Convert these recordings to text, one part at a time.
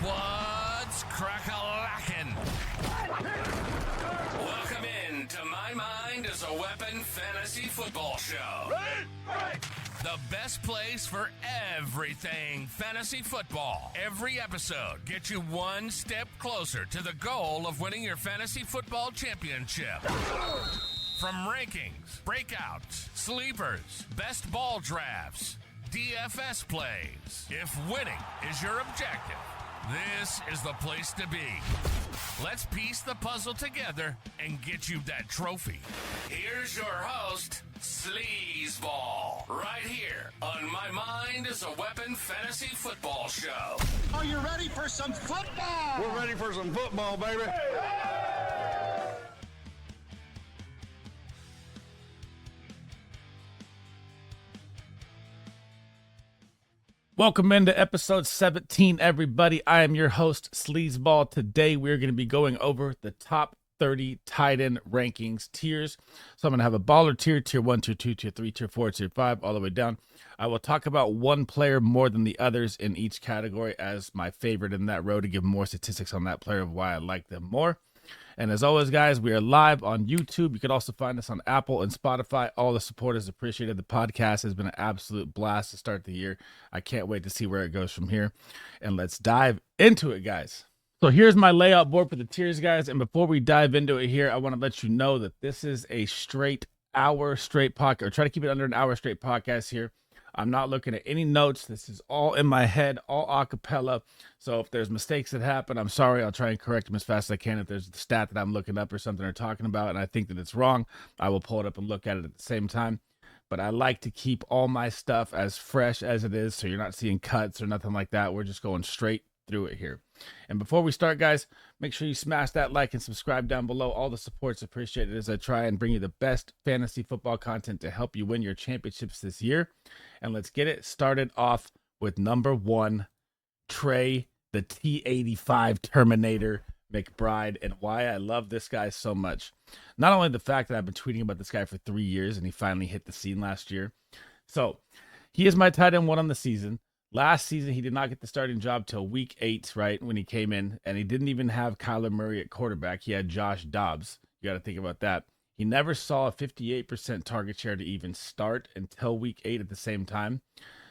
What's crack-a-lackin'? Welcome in to My Mind is a Weapon Fantasy Football Show. The best place for everything fantasy football. Every episode gets you one step closer to the goal of winning your fantasy football championship. From rankings, breakouts, sleepers, best ball drafts, DFS plays. If winning is your objective, this is the place to be. Let's piece the puzzle together and get you that trophy. Here's your host, SleezBall, right here on My Mind is a Weapon Fantasy Football Show. Are you ready for some football? We're ready for some football, baby. Welcome into episode 17, everybody. I am your host, SleezBall. Today, we're going to be going over the top 30 tight end rankings tiers. So I'm going to have a baller tier, tier 1, tier 2, tier 3, tier 4, tier 5, all the way down. I will talk about one player more than the others in each category as my favorite in that row to give more statistics on that player of why I like them more. And as always, guys, we are live on YouTube. You can also find us on Apple and Spotify. All the support is appreciated. The podcast has been an absolute blast to start the year. I can't wait to see where it goes from here. And let's dive into it, guys. So here's my layout board for the tiers, guys. And before we dive into it here, I want to let you know that this is a hour straight podcast, or try to keep it under an hour straight podcast here. I'm not looking at any notes. This is all in my head, all a cappella. So if there's mistakes that happen, I'm sorry. I'll try and correct them as fast as I can. If there's a stat that I'm looking up or something or talking about and I think that it's wrong, I will pull it up and look at it at the same time. But I like to keep all my stuff as fresh as it is, so you're not seeing cuts or nothing like that. We're just going straight through it here. And before we start, guys, make sure you smash that like and subscribe down below. All the support's appreciated as I try and bring you the best fantasy football content to help you win your championships this year. And let's get it started off with number one, Trey, the T85 Terminator McBride, and why I love this guy so much. Not only the fact that I've been tweeting about this guy for 3 years and he finally hit the scene last year. So he is my tight end one on the season. Last season, he did not get the starting job till week 8, right, when he came in, and he didn't even have Kyler Murray at quarterback. He had Josh Dobbs. You got to think about that. He never saw a 58% target share to even start until week 8 at the same time.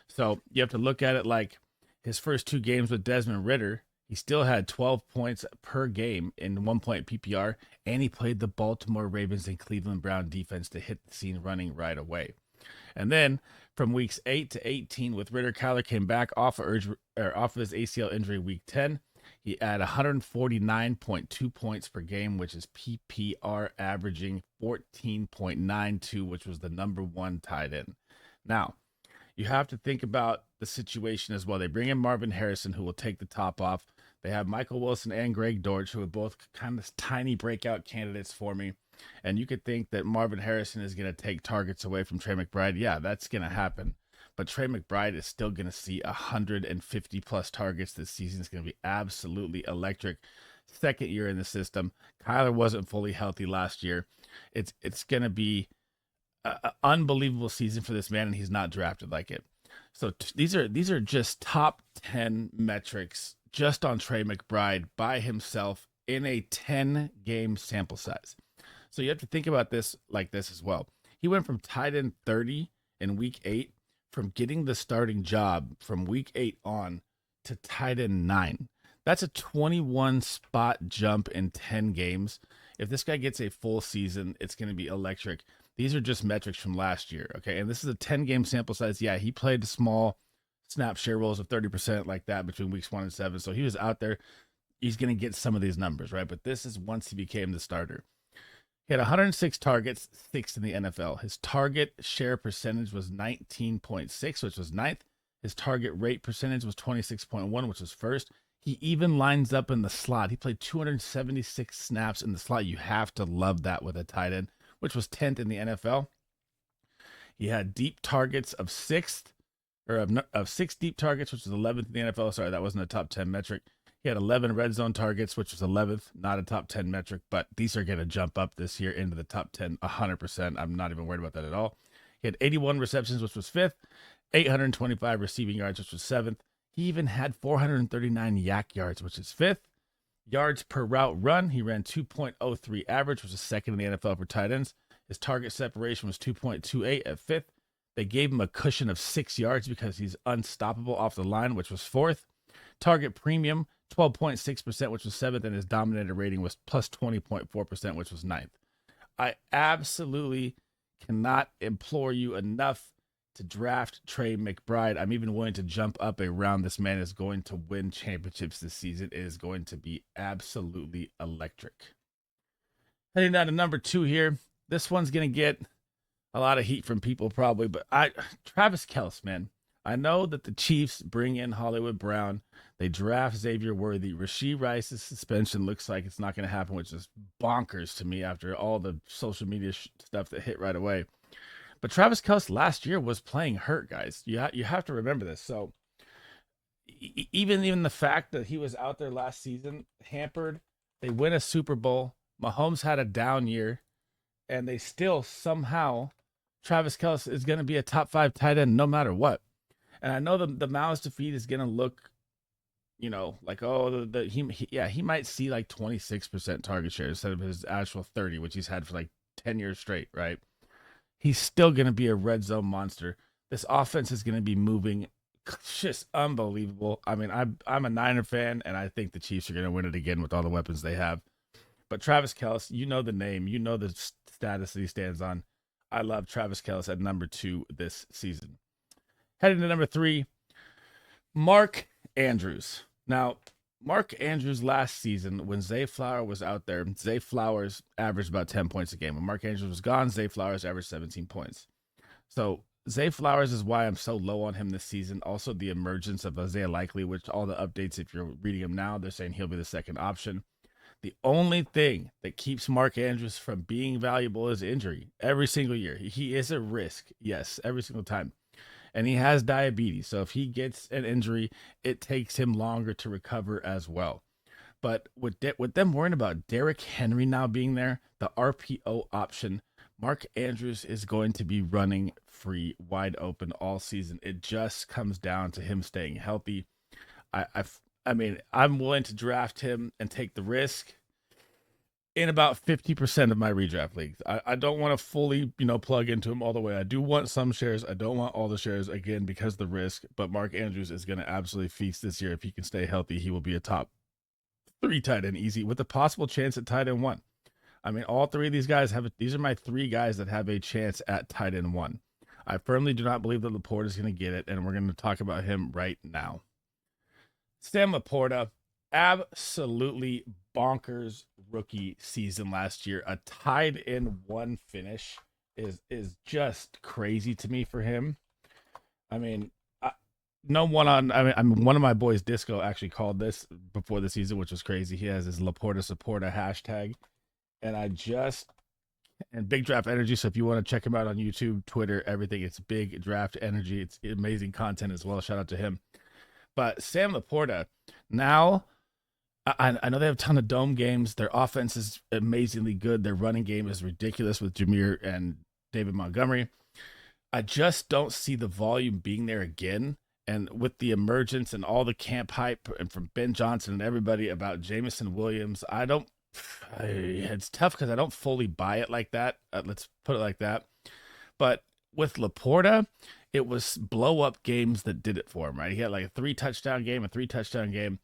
So you have to look at it like his first 2 games with Desmond Ridder, he still had 12 points per game in 1-point PPR, and he played the Baltimore Ravens and Cleveland Brown defense to hit the scene running right away. And then from weeks 8 to 18, with Ridder, Kyler came back off of his ACL injury week 10. He had 149.2 points per game, which is PPR averaging 14.92, which was the number one tight end. Now, you have to think about the situation as well. They bring in Marvin Harrison, who will take the top off. They have Michael Wilson and Greg Dortch, who are both kind of tiny breakout candidates for me. And you could think that Marvin Harrison is going to take targets away from Trey McBride. Yeah, that's going to happen. But Trey McBride is still going to see 150 plus targets this season. It's going to be absolutely electric. Second year in the system. Kyler wasn't fully healthy last year. It's going to be an unbelievable season for this man, and he's not drafted like it. So these are just top 10 metrics just on Trey McBride by himself in a 10-game sample size. So you have to think about this like this as well. He went from tight end 30 in week 8, from getting the starting job from week 8 on to tight end 9. That's a 21 spot jump in 10 games. If this guy gets a full season, it's going to be electric. These are just metrics from last year, okay? And this is a 10-game sample size. Yeah, he played small snap share rolls of 30% like that between weeks 1 and 7. So he was out there. He's going to get some of these numbers, right? But this is once he became the starter. He had 106 targets, 6th in the NFL. His target share percentage was 19.6, which was 9th. His target rate percentage was 26.1, which was 1st. He even lines up in the slot. He played 276 snaps in the slot. You have to love that with a tight end, which was 10th in the NFL. He had deep targets of 6th, or of 6 deep targets, which was 11th in the NFL. Sorry, that wasn't a top 10 metric. He had 11 red zone targets, which was 11th, not a top 10 metric, but these are going to jump up this year into the top 10 100%. I'm not even worried about that at all. He had 81 receptions, which was 5th, 825 receiving yards, which was 7th. He even had 439 yak yards, which is fifth. Yards per route run, he ran 2.03 average, which is second in the NFL for tight ends. His target separation was 2.28 at fifth. They gave him a cushion of 6 yards because he's unstoppable off the line, which was fourth. Target premium, 12.6%, which was seventh, and his dominator rating was plus 20.4%, which was ninth. I absolutely cannot implore you enough to draft Trey McBride. I'm even willing to jump up a round. This man is going to win championships this season. It is going to be absolutely electric. Heading down to number 2 here. This one's going to get a lot of heat from people probably, but Travis Kelce, man. I know that the Chiefs bring in Hollywood Brown. They draft Xavier Worthy. Rashee Rice's suspension looks like it's not going to happen, which is bonkers to me after all the social media stuff that hit right away. But Travis Kelce last year was playing hurt, guys. You have to remember this. So even the fact that he was out there last season hampered, they win a Super Bowl. Mahomes had a down year, and they still somehow, Travis Kelce is going to be a top 5 tight end no matter what. And I know the mouths to feed is going to look, like, he might see like 26% target share instead of his actual 30, which he's had for like 10 years straight, right? He's still going to be a red zone monster. This offense is going to be moving just unbelievable. I mean, I'm a Niner fan, and I think the Chiefs are going to win it again with all the weapons they have. But Travis Kelce, you know the name, you know the status that he stands on. I love Travis Kelce at number 2 this season. Heading to number 3, Mark Andrews. Now, Mark Andrews last season, when Zay Flowers was out there, Zay Flowers averaged about 10 points a game. When Mark Andrews was gone, Zay Flowers averaged 17 points. So Zay Flowers is why I'm so low on him this season. Also, the emergence of Isaiah Likely, which all the updates, if you're reading them now, they're saying he'll be the second option. The only thing that keeps Mark Andrews from being valuable is injury. Every single year. He is a risk. Yes, every single time. And he has diabetes. So if he gets an injury, it takes him longer to recover as well. But with them worrying about Derrick Henry now being there, the RPO option, Mark Andrews is going to be running free, wide open all season. It just comes down to him staying healthy. I mean, I'm willing to draft him and take the risk in about 50% of my redraft leagues. I don't want to fully, plug into him all the way. I do want some shares. I don't want all the shares, again, because of the risk. But Mark Andrews is going to absolutely feast this year. If he can stay healthy, he will be a top 3 tight end easy with a possible chance at tight end 1. I mean, all 3 of these guys these are my 3 guys that have a chance at tight end 1. I firmly do not believe that Laporta is going to get it, and we're going to talk about him right now. Sam Laporta, absolutely bonkers rookie season last year. A tied in 1 finish is just crazy to me for him. I mean, one of my boys, Disco, actually called this before the season, which was crazy. He has his Laporta supporter hashtag, and Big Draft Energy. So if you want to check him out on YouTube, Twitter, everything, it's Big Draft Energy. It's amazing content as well. Shout out to him. But Sam Laporta, now, I know they have a ton of dome games. Their offense is amazingly good. Their running game is ridiculous with Jameer and David Montgomery. I just don't see the volume being there again. And with the emergence and all the camp hype and from Ben Johnson and everybody about Jameson Williams, it's tough because I don't fully buy it like that. Let's put it like that. But with Laporta, it was blow up games that did it for him, right? He had like a 3-touchdown game, a 3-touchdown game.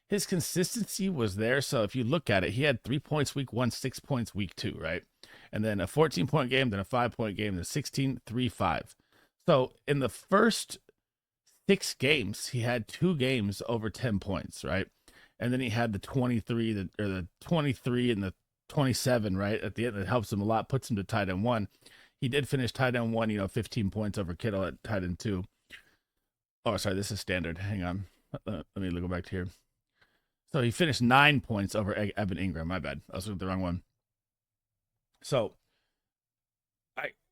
His consistency was there. So if you look at it, he had 3 points week 1, 6 points week 2, right? And then a 14-point game, then a 5-point game, then 16, 3, 5. So in the first 6 games, he had 2 games over 10 points, right? And then he had the 23 and the 27, right? At the end, it helps him a lot, puts him to tight end 1. He did finish tight end 1, 15 points over Kittle at tight end 2. Oh, sorry, this is standard. Hang on. Let me go back to here. So he finished 9 points over Evan Ingram. My bad. I was looking at the wrong one. So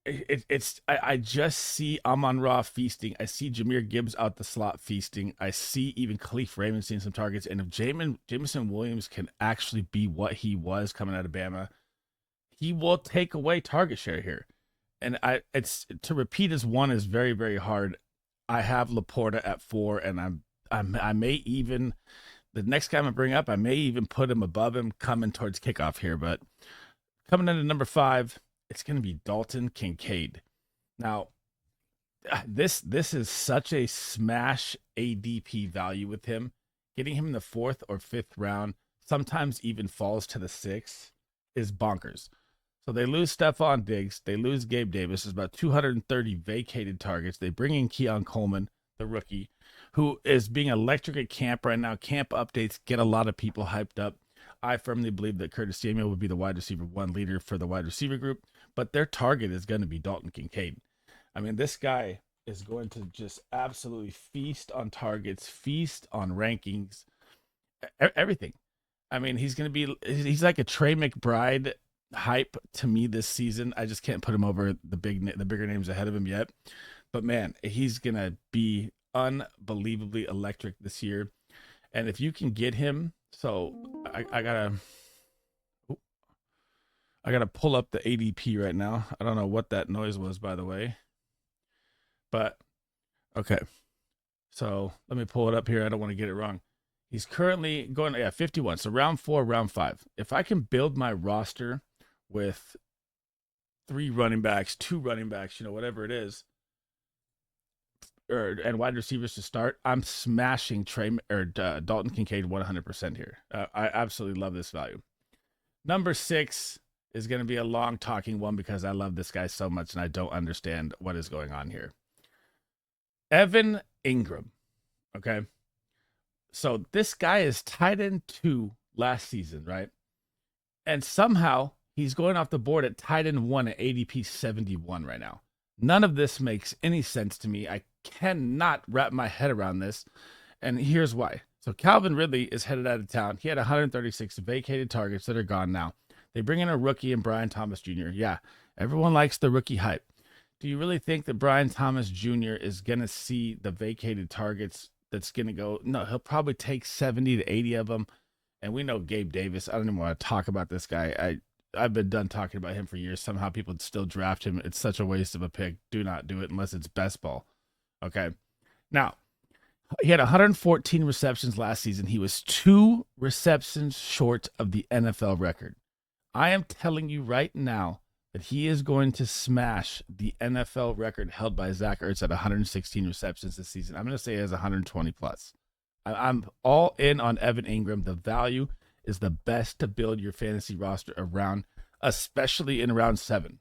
I just see Amon-Ra feasting. I see Jahmyr Gibbs out the slot feasting. I see even Khalif Raymond seeing some targets. And if Jameson Williams can actually be what he was coming out of Bama, he will take away target share here. And it's to repeat as 1 is very, very hard. I have Laporta at 4, and I'm I may even, the next guy I'm going to bring up, I may even put him above him coming towards kickoff here. But coming into number 5, it's going to be Dalton Kincaid. Now, this is such a smash ADP value with him. Getting him in the 4th or 5th round, sometimes even falls to the 6th, is bonkers. So they lose Stephon Diggs. They lose Gabe Davis. There's about 230 vacated targets. They bring in Keon Coleman, the rookie, who is being electric at camp right now. Camp updates get a lot of people hyped up. I firmly believe that Curtis Samuel would be the wide receiver 1 leader for the wide receiver group, but their target is going to be Dalton Kincaid. I mean, this guy is going to just absolutely feast on targets, feast on rankings, everything. I mean, he's like a Trey McBride hype to me this season. I just can't put him over the bigger names ahead of him yet. But man, he's going to be unbelievably electric this year. And if you can get him, so I gotta pull up the ADP right now. I don't know what that noise was, by the way. But okay, so let me pull it up here. I don't want to get it wrong. He's currently going 51. So round 4, round 5. If I can build my roster with 3 running backs, 2 running backs, whatever it is, and wide receivers to start, I'm smashing Dalton Kincaid 100% here. I absolutely love this value. Number 6 is going to be a long talking one because I love this guy so much and I don't understand what is going on here. Evan Ingram. Okay. So this guy is tight end 2 last season, right? And somehow he's going off the board at tight end 1 at ADP 71 right now. None of this makes any sense to me. I cannot wrap my head around this. And here's why. So Calvin Ridley is headed out of town. He had 136 vacated targets that are gone now. They bring in a rookie in Brian Thomas Jr. Yeah, everyone likes the rookie hype. Do you really think that Brian Thomas Jr. is going to see the vacated targets that's going to go? No, he'll probably take 70 to 80 of them. And we know Gabe Davis. I don't even want to talk about this guy. I've been done talking about him for years. Somehow people still draft him. It's such a waste of a pick. Do not do it unless it's best ball. Okay. Now, he had 114 receptions last season. He was 2 receptions short of the NFL record. I am telling you right now that he is going to smash the NFL record held by Zach Ertz at 116 receptions this season. I'm going to say he has 120 plus. I'm all in on Evan Ingram. The value is the best to build your fantasy roster around, especially in round 7.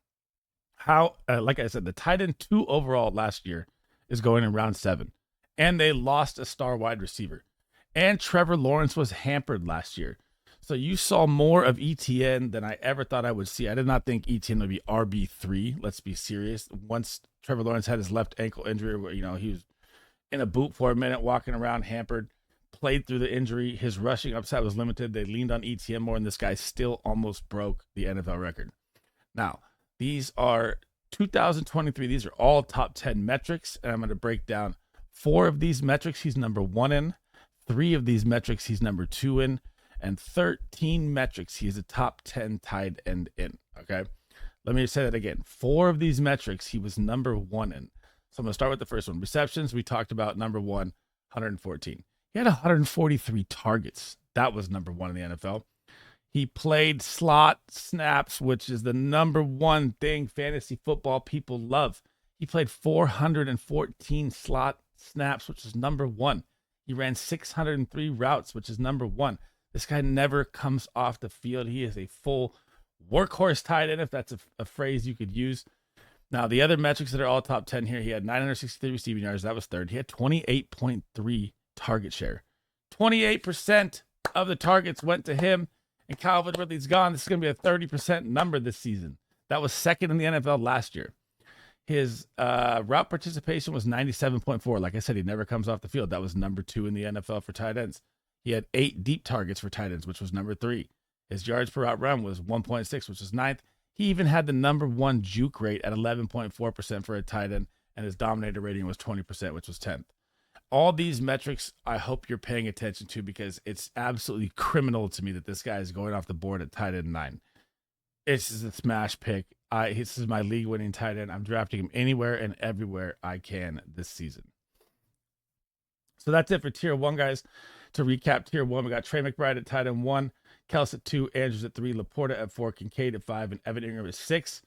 Like I said, the tight end 2 overall last year is going in round 7, and they lost a star wide receiver. And Trevor Lawrence was hampered last year. So you saw more of ETN than I ever thought I would see. I did not think ETN would be RB3. Let's be serious. Once Trevor Lawrence had his left ankle injury, where he was in a boot for a minute, walking around hampered, played through the injury. His rushing upside was limited. They leaned on ETN more, and this guy still almost broke the NFL record. Now, these are 2023. These are all top 10 metrics, and I'm going to break down 4 of these metrics he's number 1 in, 3 of these metrics he's number 2 in, and 13 metrics he's a top 10 tight end in. Okay, let me say that again. 4 of these metrics he was number 1 in. So I'm going to start with the first one. Receptions, we talked about number 1, 114. He had 143 targets. That was number 1 in the NFL. He played slot snaps, which is the number 1 thing fantasy football people love. He played 414 slot snaps, which is number 1. He ran 603 routes, which is number 1. This guy never comes off the field. He is a full workhorse tight end, if that's a phrase you could use. Now, the other metrics that are all top 10 here, he had 963 receiving yards. That was 3rd. He had 28.3 target share. 28% of the targets went to him, and Calvin Ridley's gone. This is going to be a 30% number this season. That was 2nd in the NFL last year. His route participation was 97.4. Like I said, he never comes off the field. That was number 2 in the NFL for tight ends. He had 8 deep targets for tight ends, which was number 3. His yards per route run was 1.6, which was 9th. He even had the number 1 juke rate at 11.4% for a tight end, and his dominator rating was 20%, which was 10th. All these metrics, I hope you're paying attention to, because it's absolutely criminal to me that this guy is going off the board at tight end 9. This is a smash pick. This is my league-winning tight end. I'm drafting him anywhere and everywhere I can this season. So that's it for tier 1, guys. To recap tier 1, we got Trey McBride at tight end 1, Kels at 2, Andrews at 3, Laporta at 4, Kincaid at 5, and Evan Ingram at 6.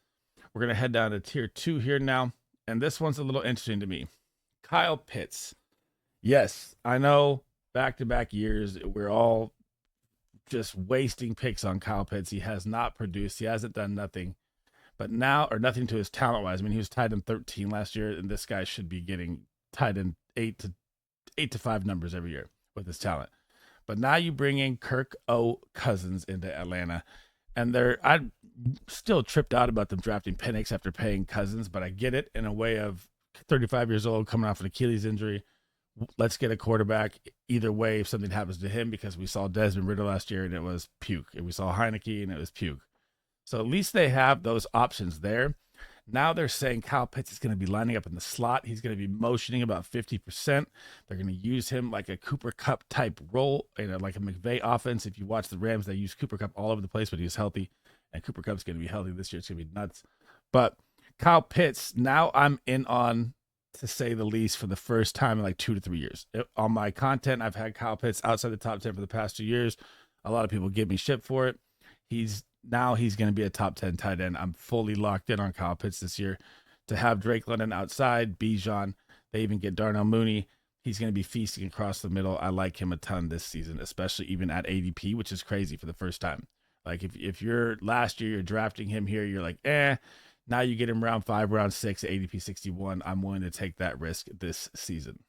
We're going to head down to tier 2 here now, and this one's a little interesting to me. Kyle Pitts. Yes, I know back-to-back years, we're all just wasting picks on Kyle Pitts. He has not produced. He hasn't done nothing. But now, or nothing to his talent-wise. I mean, he was tight end 13 last year, and this guy should be getting tight end 8 to 5 numbers every year with his talent. But now you bring in Kirk O. Cousins into Atlanta, and I'm still tripped out about them drafting Penix after paying Cousins, but I get it in a way of 35 years old, coming off an Achilles injury. Let's get a quarterback either way if something happens to him, because we saw Desmond Ridder last year and it was puke. And we saw Heineke and it was puke. So at least they have those options there. Now they're saying Kyle Pitts is going to be lining up in the slot. He's going to be motioning about 50%. They're going to use him like a Cooper Kupp type role, like a McVay offense. If you watch the Rams, they use Cooper Kupp all over the place, but he's healthy. And Cooper Kupp's going to be healthy this year. It's going to be nuts. But Kyle Pitts, now I'm in on, to say the least, for the first time in like 2 to 3 years. On my content, I've had Kyle Pitts outside the top 10 for the past 2 years. A lot of people give me shit for it. He's going to be a top 10 tight end. I'm fully locked in on Kyle Pitts this year. To have Drake London outside, Bijan, they even get Darnell Mooney. He's going to be feasting across the middle. I like him a ton this season, especially even at ADP, which is crazy for the first time. Like if you're last year, you're drafting him here, you're like, now you get him round 5, round 6, ADP 61. I'm willing to take that risk this season.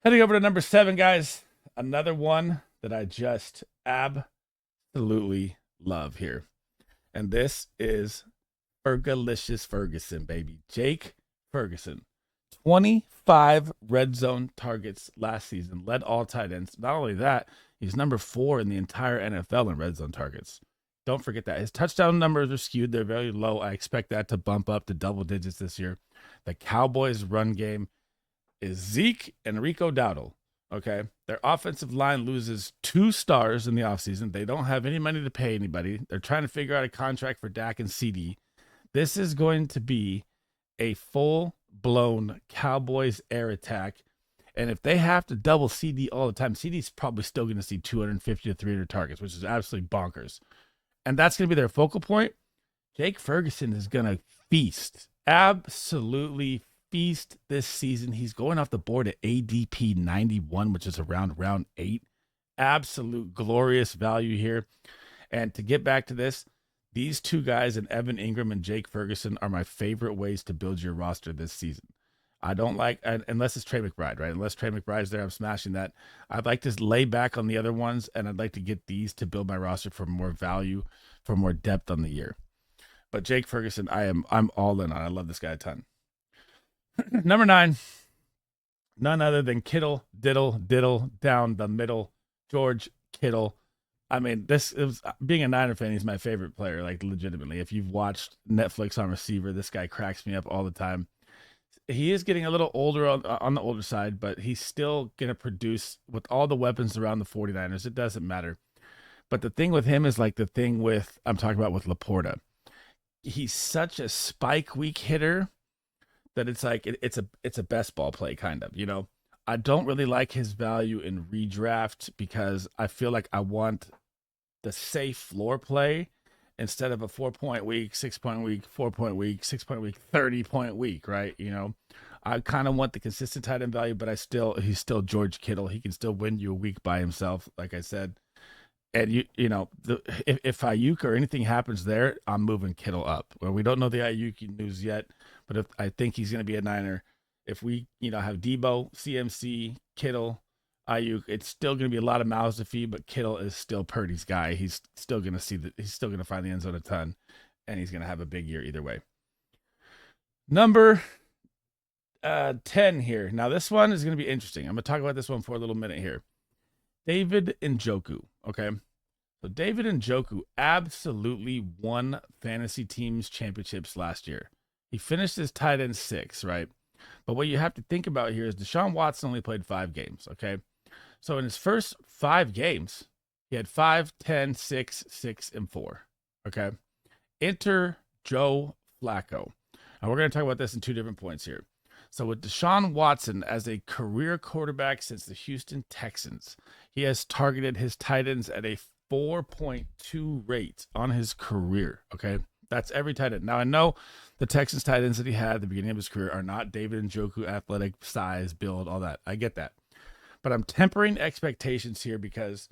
Heading over to number 7, guys. Another one that I just absolutely love here. And this is Fergalicious Ferguson, baby. Jake Ferguson. 25 red zone targets last season. Led all tight ends. Not only that, he's number 4 in the entire NFL in red zone targets. Don't forget that. His touchdown numbers are skewed. They're very low. I expect that to bump up to double digits this year. The Cowboys' run game is Zeke and Rico Dowdle. Okay? Their offensive line loses 2 stars in the offseason. They don't have any money to pay anybody. They're trying to figure out a contract for Dak and CD. This is going to be a full-blown Cowboys air attack. And if they have to double CD all the time, CD's probably still going to see 250 to 300 targets, which is absolutely bonkers. And that's going to be their focal point. Jake Ferguson is going to feast, absolutely feast this season. He's going off the board at ADP 91, which is around round 8. Absolute glorious value here. And to get back to this, these 2 guys, and Evan Ingram and Jake Ferguson, are my favorite ways to build your roster this season. I don't like, unless it's Trey McBride, right? Unless Trey McBride's there, I'm smashing that. I'd like to lay back on the other ones, and I'd like to get these to build my roster for more value, for more depth on the year. But Jake Ferguson, I'm all in on. I love this guy a ton. Number 9, none other than Kittle, diddle, down the middle, George Kittle. I mean, being a Niner fan, he's my favorite player, like legitimately. If you've watched Netflix on receiver, this guy cracks me up all the time. He is getting a little older on the older side, but he's still going to produce with all the weapons around the 49ers. It doesn't matter. But the thing with him is like the thing I'm talking about with Laporta. He's such a spike week hitter that it's like it's a best ball play kind of, you know. I don't really like his value in redraft because I feel like I want the safe floor play instead of a 4-point week, 6-point week, 4-point week, 6-point week, 30-point week, right? You know, I kind of want the consistent tight end value, but he's still George Kittle. He can still win you a week by himself, like I said. And if Ayuk or anything happens there, I'm moving Kittle up. Well, we don't know the Ayuk news yet, but I think he's going to be a Niner. If we, have Debo, CMC, Kittle, Ayuk, it's still going to be a lot of mouths to feed, but Kittle is still Purdy's guy. He's still going to he's still going to find the end zone a ton, and he's going to have a big year either way. Number 10 here. Now, this one is going to be interesting. I'm going to talk about this one for a little minute here. David Njoku, okay? So David Njoku absolutely won fantasy teams championships last year. He finished as tight end 6, right? But what you have to think about here is Deshaun Watson only played 5 games, okay? So in his first 5 games, he had 5, 10, 6, 6, and 4, okay? Enter Joe Flacco. And we're going to talk about this in 2 different points here. So with Deshaun Watson as a career quarterback since the Houston Texans, he has targeted his tight ends at a 4.2 rate on his career. Okay. That's every tight end. Now I know the Texans tight ends that he had at the beginning of his career are not David Njoku, athletic, size, build, all that. I get that. But I'm tempering expectations here because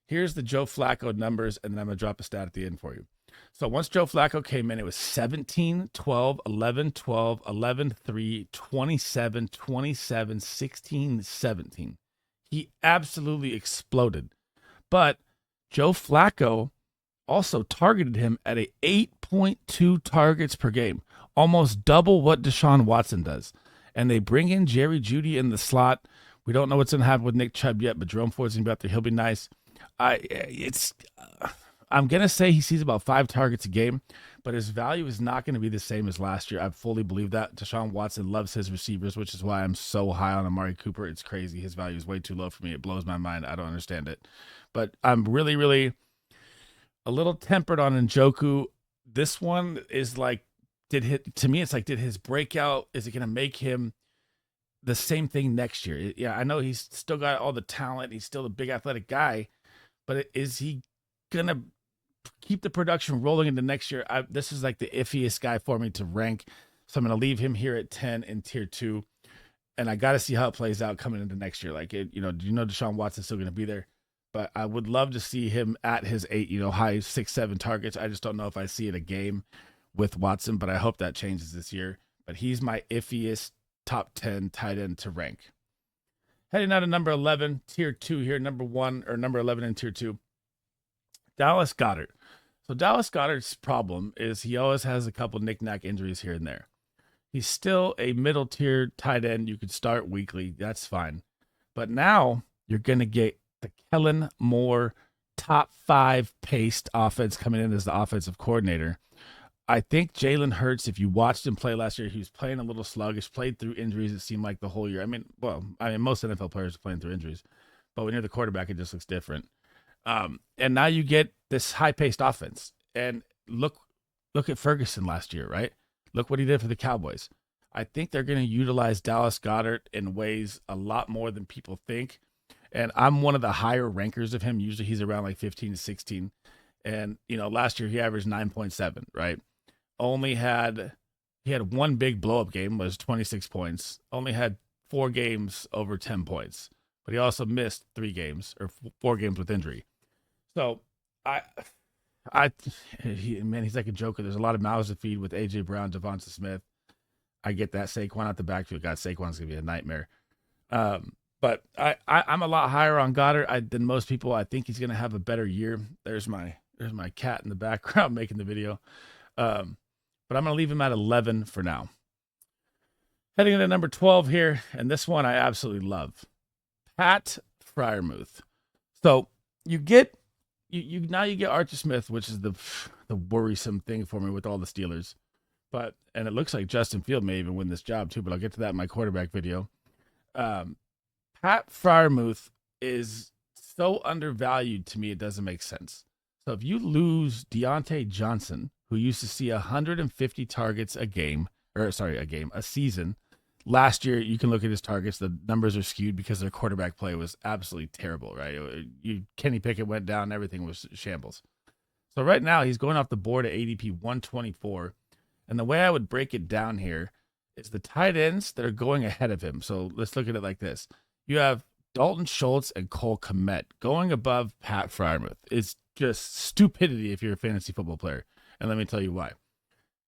here's the Joe Flacco numbers, and then I'm going to drop a stat at the end for you. So once Joe Flacco came in, it was 17, 12, 11, 12, 11, 3, 27, 27, 16, 17. He absolutely exploded. But Joe Flacco also targeted him at a 8.2 targets per game, almost double what Deshaun Watson does. And they bring in Jerry Jeudy in the slot. We don't know what's going to happen with Nick Chubb yet, but Jerome Ford's going to be out there. He'll be nice. I'm going to say he sees about 5 targets a game, but his value is not going to be the same as last year. I fully believe that. Deshaun Watson loves his receivers, which is why I'm so high on Amari Cooper. It's crazy. His value is way too low for me. It blows my mind. I don't understand it. But I'm really, really a little tempered on Njoku. This one is like, did his breakout, is it going to make him the same thing next year? Yeah, I know he's still got all the talent. He's still a big athletic guy, but is he going to keep the production rolling into next year? This is like the iffiest guy for me to rank. So I'm going to leave him here at 10 in tier 2. And I got to see how it plays out coming into next year. Like, do you know Deshaun Watson's still going to be there? But I would love to see him at his 8, high 6, 7 targets. I just don't know if I see it a game with Watson, but I hope that changes this year. But he's my iffiest top 10 tight end to rank. Heading out to number 11, tier 2 here, number 11 in tier 2. Dallas Goedert. So Dallas Goedert's problem is he always has a couple knick-knack injuries here and there. He's still a middle tier tight end. You could start weekly. That's fine. But now you're going to get the Kellen Moore top 5 paced offense coming in as the offensive coordinator. I think Jalen Hurts, if you watched him play last year, he was playing a little sluggish, played through injuries, it seemed like the whole year. I mean, most NFL players are playing through injuries. But when you're the quarterback, it just looks different. And now you get this high-paced offense. And look at Ferguson last year, right? Look what he did for the Cowboys. I think they're going to utilize Dallas Goedert in ways a lot more than people think. And I'm one of the higher rankers of him. Usually he's around like 15 to 16. And, last year he averaged 9.7, right? He had one big blow-up game, was 26 points. Only had 4 games over 10 points. But he also missed 3 games or 4 games with injury. So he's like a joker. There's a lot of mouths to feed with A.J. Brown, Devonta Smith. I get that. Saquon out the backfield. God, Saquon's going to be a nightmare. But I'm a lot higher on Goddard than most people. I think he's going to have a better year. There's my cat in the background making the video. But I'm going to leave him at 11 for now. Heading into number 12 here, and this one I absolutely love. Pat Freiermuth. So you get Archie Smith, which is the worrisome thing for me with all the Steelers. And it looks like Justin Field may even win this job too, but I'll get to that in my quarterback video. Pat Freiermuth is so undervalued to me, it doesn't make sense. So if you lose Deontay Johnson, who used to see 150 targets a season, last year you can look at his targets. The numbers are skewed because their quarterback play was absolutely terrible, right? Kenny Pickett went down, everything was shambles. So right now he's going off the board at ADP 124. And the way I would break it down here is the tight ends that are going ahead of him. So let's look at it like this. You have Dalton Schultz and Cole Kmet going above Pat Freiermuth. It's just stupidity if you're a fantasy football player. And let me tell you why.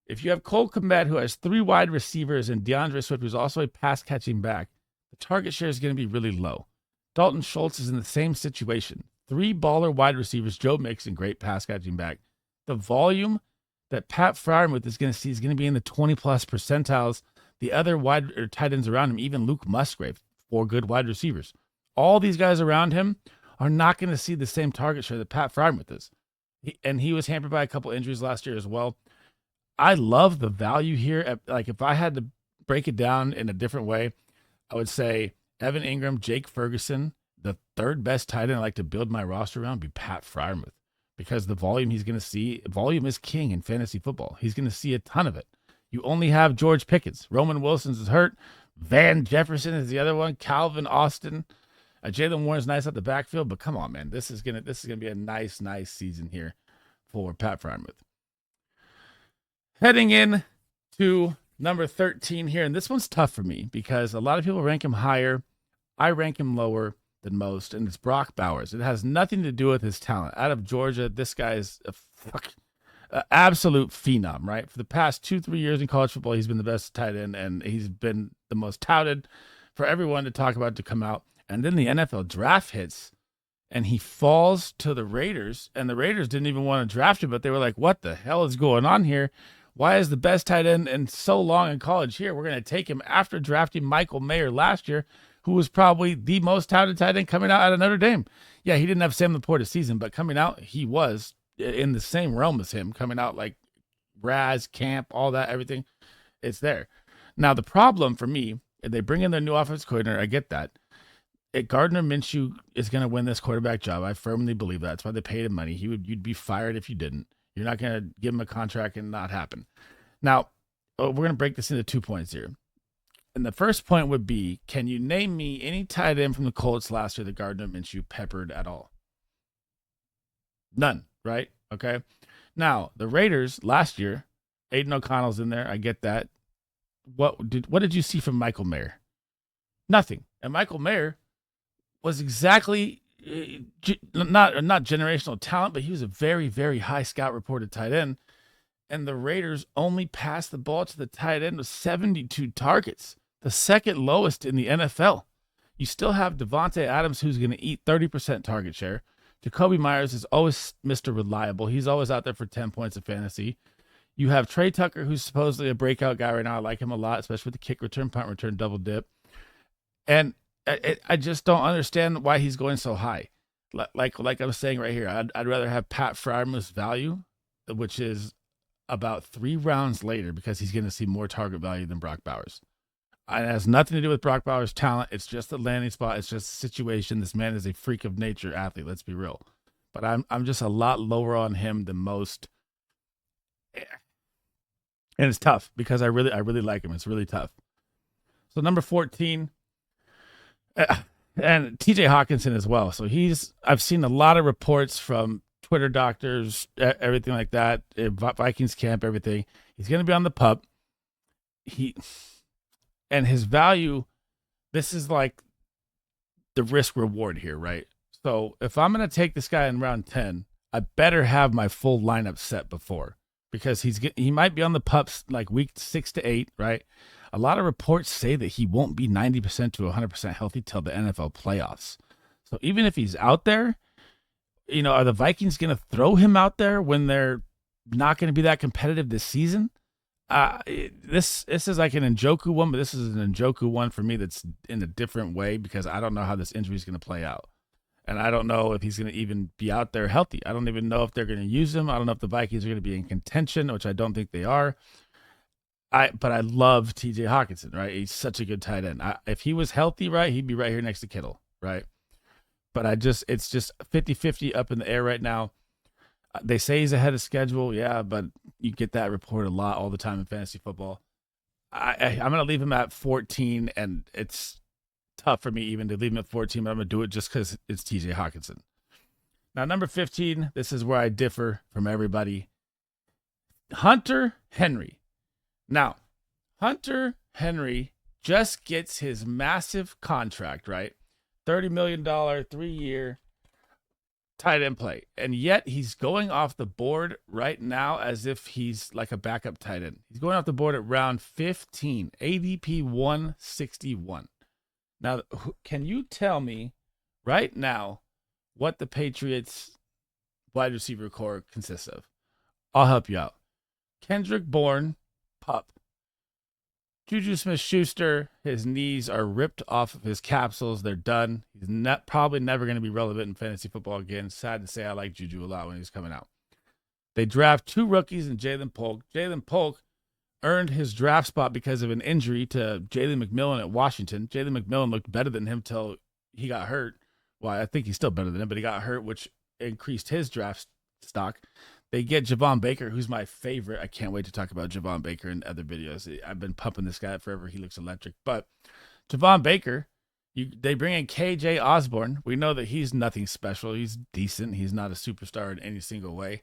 If you have Cole Kmet, who has 3 wide receivers, and DeAndre Swift, who's also a pass-catching back, the target share is going to be really low. Dalton Schultz is in the same situation. 3 baller wide receivers, Joe Mixon, great pass-catching back. The volume that Pat Freiermuth is going to see is going to be in the 20-plus percentiles. The other tight ends around him, even Luke Musgrave, 4 good wide receivers. All these guys around him are not going to see the same target share that Pat Freiermuth is. He was hampered by a couple injuries last year as well. I love the value here. Like, if I had to break it down in a different way, I would say Evan Ingram, Jake Ferguson, the 3rd best tight end I like to build my roster around be Pat Freiermuth, because the volume he's going to see, volume is king in fantasy football. He's going to see a ton of it. You only have George Pickens. Roman Wilson's is hurt. Van Jefferson is the other one. Calvin Austin. Jalen Warren's nice at the backfield, but come on, man. This is gonna be a nice season here for Pat Freiermuth. Heading in to number 13 here, and this one's tough for me because a lot of people rank him higher. I rank him lower than most, and it's Brock Bowers. It has nothing to do with his talent. Out of Georgia, this guy is a absolute phenom, right? For the past 2-3 years in college football, he's been the best tight end, and he's been the most touted for everyone to talk about to come out. And then the NFL draft hits, and he falls to the Raiders, and the Raiders didn't even want to draft him, but they were like, what the hell is going on here? Why is the best tight end in so long in college here? We're going to take him after drafting Michael Mayer last year, who was probably the most touted tight end coming out of Notre Dame. Yeah, he didn't have Sam Laporta season, but coming out, he was in the same realm as him, coming out like Raz, Camp, all that, everything. It's there. Now, the problem for me, if they bring in their new offensive coordinator, I get that. Gardner Minshew is going to win this quarterback job. I firmly believe that. That's why they paid him money. You'd be fired if you didn't. You're not going to give him a contract and not happen. Now, we're going to break this into 2 points here. And the first point would be, can you name me any tight end from the Colts last year that Gardner Minshew peppered at all? None, right? Okay. Now, the Raiders last year, Aiden O'Connell's in there. I get that. What did you see from Michael Mayer? Nothing. And Michael Mayer was exactly not generational talent, but he was a very, very high scout reported tight end. And the Raiders only passed the ball to the tight end with 72 targets, the second lowest in the NFL. You still have Devontae Adams, who's going to eat 30% target share. Jacoby Myers is always Mr. Reliable. He's always out there for 10 points of fantasy. You have Trey Tucker, who's supposedly a breakout guy right now. I like him a lot, especially with the kick return, punt return, double dip. And I just don't understand why he's going so high. Like I was saying right here, I'd rather have Pat Freiermuth's value, which is about 3 rounds later, because he's going to see more target value than Brock Bowers. It has nothing to do with Brock Bowers' talent. It's just a landing spot. It's just a situation. This man is a freak of nature athlete. Let's be real. But I'm just a lot lower on him than most. And it's tough because I really like him. It's really tough. So number 14, and TJ Hawkinson as well. So I've seen a lot of reports from Twitter doctors, everything like that, Vikings camp, everything. He's going to be on the pup. And his value, this is like the risk reward here, right? So if I'm going to take this guy in round 10, I better have my full lineup set before, because he might be on the pups like week 6 to 8, right? A lot of reports say that he won't be 90% to 100% healthy till the NFL playoffs. So even if he's out there, are the Vikings going to throw him out there when they're not going to be that competitive this season? This is like an Njoku one, but this is an Njoku one for me that's in a different way, because I don't know how this injury is going to play out. And I don't know if he's going to even be out there healthy. I don't even know if they're going to use him. I don't know if the Vikings are going to be in contention, which I don't think they are. But I love TJ Hawkinson, right? He's such a good tight end. If he was healthy, right, he'd be right here next to Kittle, right? But it's just 50-50 up in the air right now. They say he's ahead of schedule, yeah, but you get that report a lot all the time in fantasy football. I'm going to leave him at 14, and it's tough for me even to leave him at 14, but I'm going to do it just because it's TJ Hawkinson. Now, number 15, this is where I differ from everybody. Hunter Henry. Now, Hunter Henry just gets his massive contract, right? $30 million, 3-year tight end play. And yet he's going off the board right now as if he's like a backup tight end. He's going off the board at round 15, ADP 161. Now, can you tell me right now what the Patriots wide receiver core consists of? I'll help you out. Kendrick Bourne, pup. Juju Smith-Schuster, his knees are ripped off of his capsules. They're done. He's probably never going to be relevant in fantasy football again. Sad to say, I like Juju a lot when he was coming out. They draft 2 rookies in Jalen Polk. Jalen Polk earned his draft spot because of an injury to Jalen McMillan at Washington. Jalen McMillan looked better than him till he got hurt. Well, I think he's still better than him, but he got hurt, which increased his draft stock. They get Javon Baker, who's my favorite. I can't wait to talk about Javon Baker in other videos. I've been pumping this guy forever. He looks electric. But Javon Baker, they bring in KJ Osborne. We know that he's nothing special. He's decent. He's not a superstar in any single way.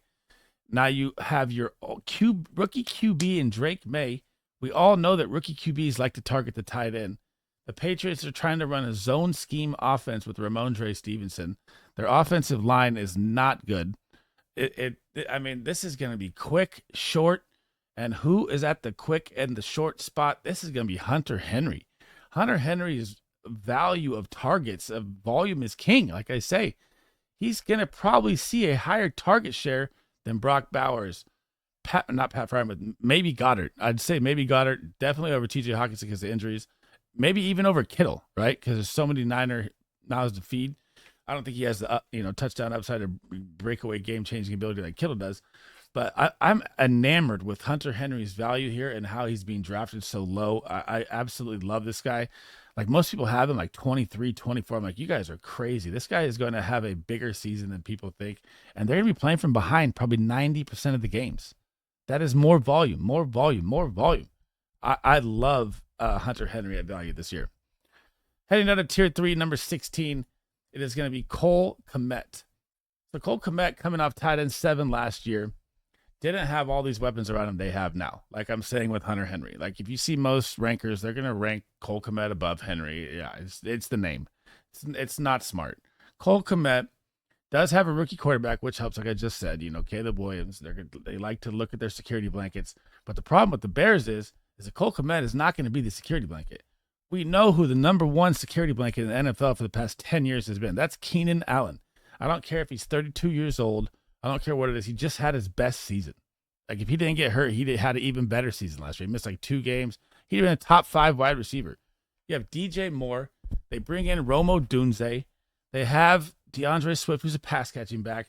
Now you have your rookie QB in Drake May. We all know that rookie QBs like to target the tight end. The Patriots are trying to run a zone scheme offense with Ramondre Stevenson. Their offensive line is not good. I mean, this is going to be quick, short, and who is at the quick and the short spot? This is going to be Hunter Henry. Hunter Henry's value of targets, of volume is king. Like I say, he's going to probably see a higher target share than Brock Bowers. Not Pat Freiermuth, maybe Goddard. I'd say maybe Goddard, definitely over TJ Hawkinson because of injuries. Maybe even over Kittle, right? Because there's so many Niner mouths to feed. I don't think he has the touchdown upside or breakaway game-changing ability like Kittle does. But I'm enamored with Hunter Henry's value here and how he's being drafted so low. I absolutely love this guy. Like most people have him like 23, 24. I'm like, you guys are crazy. This guy is going to have a bigger season than people think. And they're going to be playing from behind probably 90% of the games. That is more volume. I love Hunter Henry at value this year. Heading down to tier 3, number 16, it is going to be Cole Kmet. So Cole Kmet, coming off tight end 7 last year, didn't have all these weapons around him they have now. Like I'm saying with Hunter Henry. Like if you see most rankers, they're going to rank Cole Kmet above Henry. Yeah, it's the name. It's not smart. Cole Kmet does have a rookie quarterback, which helps, like I just said. Caleb Williams. They like to look at their security blankets. But the problem with the Bears is that Cole Kmet is not going to be the security blanket. We know who the number one security blanket in the NFL for the past 10 years has been. That's Keenan Allen. I don't care if he's 32 years old. I don't care what it is. He just had his best season. Like if he didn't get hurt, he had an even better season last year. He missed like 2 games. He'd have been a top 5 wide receiver. You have DJ Moore. They bring in Rome Odunze. They have DeAndre Swift, who's a pass catching back.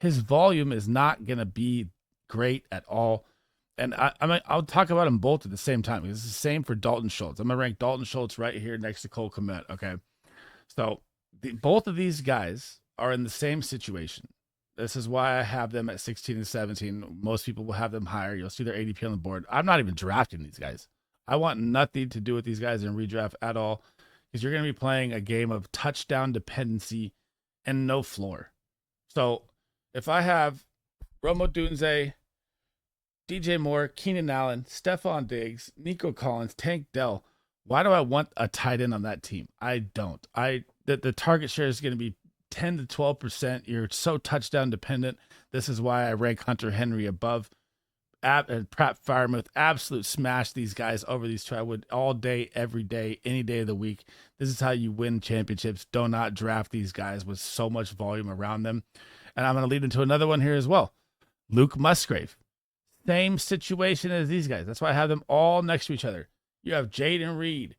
His volume is not going to be great at all. And I'll talk about them both at the same time. It's the same for Dalton Schultz. I'm going to rank Dalton Schultz right here next to Cole Kmet. Okay. So both of these guys are in the same situation. This is why I have them at 16 and 17. Most people will have them higher. You'll see their ADP on the board. I'm not even drafting these guys. I want nothing to do with these guys in redraft at all because you're going to be playing a game of touchdown dependency and no floor. So if I have Rome Odunze, DJ Moore, Keenan Allen, Stephon Diggs, Nico Collins, Tank Dell, why do I want a tight end on that team? I don't. The target share is going to be 10 to 12%. You're so touchdown dependent. This is why I rank Hunter Henry above Pat Freiermuth. Absolute smash these guys over these trywood all day, every day, any day of the week. This is how you win championships. Do not draft these guys with so much volume around them. And I'm going to lead into another one here as well. Luke Musgrave. Same situation as these guys. That's why I have them all next to each other. You have Jaden Reed.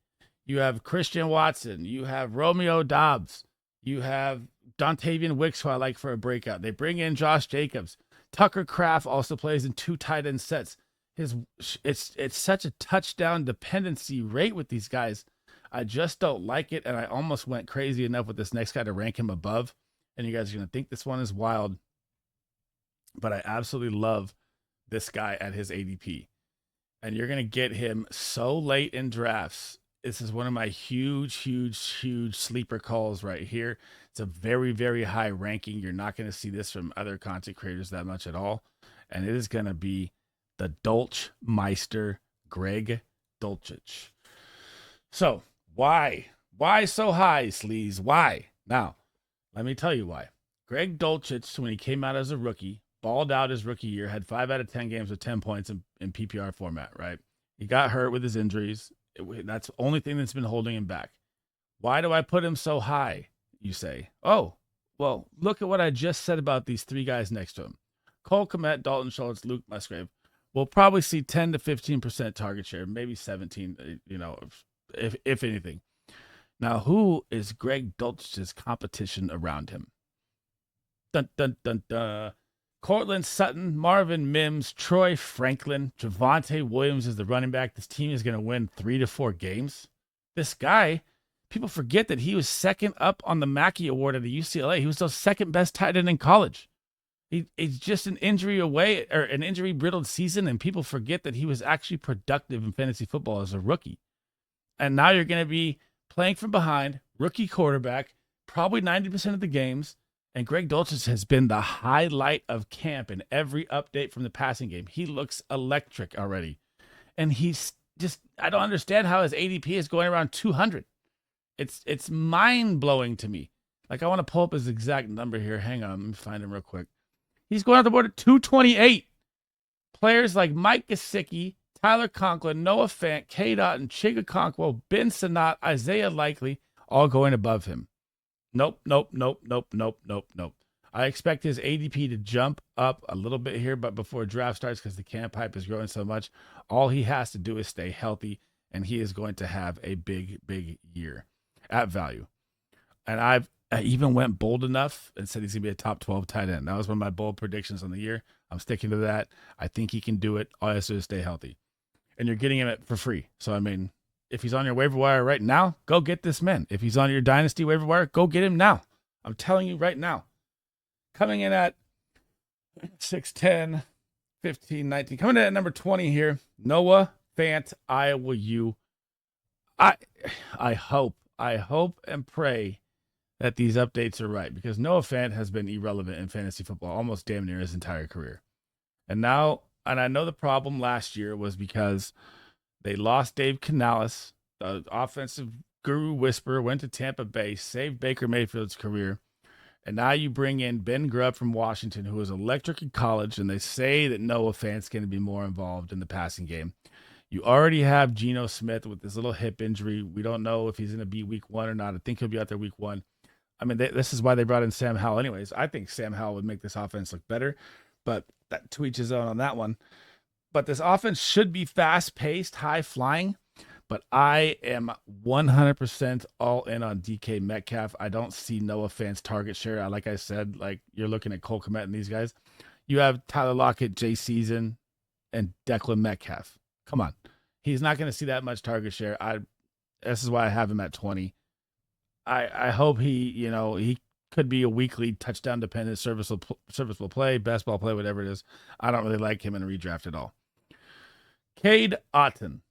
You have Christian Watson. You have Romeo Dobbs. You have Dontavian Wicks, who I like for a breakout. They bring in Josh Jacobs. Tucker Kraft also plays in 2 tight end sets. It's such a touchdown dependency rate with these guys. I just don't like it, and I almost went crazy enough with this next guy to rank him above. And you guys are going to think this one is wild, but I absolutely love this guy at his ADP. And you're going to get him so late in drafts. This is one of my huge sleeper calls right here. It's a very, very high ranking. You're not going to see this from other content creators that much at all. And it is going to be the Dolch Meister, Greg Dulcich. So why? Why so high, Sleaze? Why? Now, let me tell you why. Greg Dulcich, when he came out as a rookie, balled out his rookie year, had 5 out of 10 games with 10 points in PPR format, right? He got hurt with his injuries. That's the only thing that's been holding him back. Why do I put him so high, you say? Oh, well, look at what I just said about these 3 guys next to him. Cole Kmet, Dalton Schultz, Luke Musgrave. We'll probably see 10 to 15% target share, maybe 17, if anything. Now, who is Greg Dulcich's competition around him? Dun, dun, dun, dun. Cortland Sutton, Marvin Mims, Troy Franklin, Javonte Williams is the running back. This team is going to win 3 to 4 games. This guy, people forget that he was second up on the Mackey Award at the UCLA. He was the second best tight end in college. He's just an injury away, or an injury riddled season, and people forget that he was actually productive in fantasy football as a rookie. And now you're going to be playing from behind, rookie quarterback, probably 90% of the games. And Greg Dulcich has been the highlight of camp in every update from the passing game. He looks electric already. And he's just, I don't understand how his ADP is going around 200. It's mind-blowing to me. Like, I want to pull up his exact number here. Hang on, let me find him real quick. He's going off the board at 228. Players like Mike Gesicki, Tyler Conklin, Noah Fant, K. Dotton, Chig Okonkwo, Ben Sinnott, Isaiah Likely, all going above him. Nope. I expect his ADP to jump up a little bit here, but before draft starts, because the camp hype is growing so much, all he has to do is stay healthy, and he is going to have a big year at value. And I even went bold enough and said he's going to be a top 12 tight end. That was one of my bold predictions on the year. I'm sticking to that. I think he can do it. All he has to do is stay healthy. And you're getting him for free. So, I mean, if he's on your waiver wire right now, go get this man. If he's on your dynasty waiver wire, go get him now. I'm telling you right now. Coming in at 6'10", 15, 19. Coming in at number 20 here, Noah Fant, Iowa U. I hope and pray that these updates are right, because Noah Fant has been irrelevant in fantasy football almost damn near his entire career. And I know the problem last year was because they lost Dave Canales, the offensive guru whisperer, went to Tampa Bay, saved Baker Mayfield's career. And now you bring in Ben Grubb from Washington, who was electric in college, and they say that Noah Fant's going to be more involved in the passing game. You already have Geno Smith with this little hip injury. We don't know if he's going to be week 1 or not. I think he'll be out there week 1. I mean, this is why they brought in Sam Howell anyways. I think Sam Howell would make this offense look better, but that to each his own on that one. But this offense should be fast-paced, high-flying, but I am 100% all in on DK Metcalf. I don't see Noah Fant's target share. Like I said, like you're looking at Cole Kmet and these guys. You have Tyler Lockett, Jay Season, and Declan Metcalf. Come on. He's not going to see that much target share. This is why I have him at 20. I hope he could be a weekly touchdown dependent serviceable play, best ball play, whatever it is. I don't really like him in a redraft at all. Cade Otton,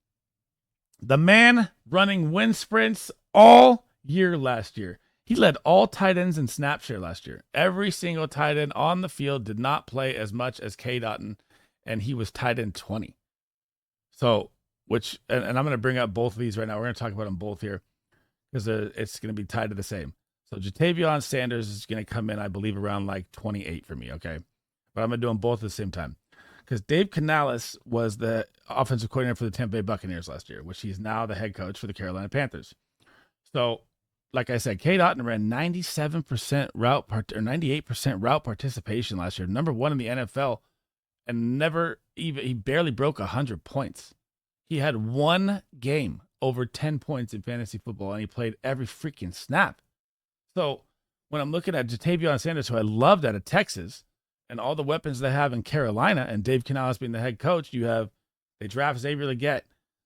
the man running wind sprints all year last year. He led all tight ends in snap share last year. Every single tight end on the field did not play as much as Cade Otton, and he was tight end 20. So, and I'm going to bring up both of these right now. We're going to talk about them both here, because it's going to be tied to the same. So Jatavion Sanders is going to come in, I believe, around like 28 for me, okay? But I'm going to do them both at the same time. Because Dave Canales was the offensive coordinator for the Tampa Bay Buccaneers last year, which he's now the head coach for the Carolina Panthers. So, like I said, Cade Otton ran 97% route or 98% route participation last year, number 1 in the NFL, and he barely broke 100 points. He had one game over 10 points in fantasy football, and he played every freaking snap. So when I'm looking at Jatavion Sanders, who I loved out of Texas, and all the weapons they have in Carolina, and Dave Canales being the head coach, they draft Xavier Legette.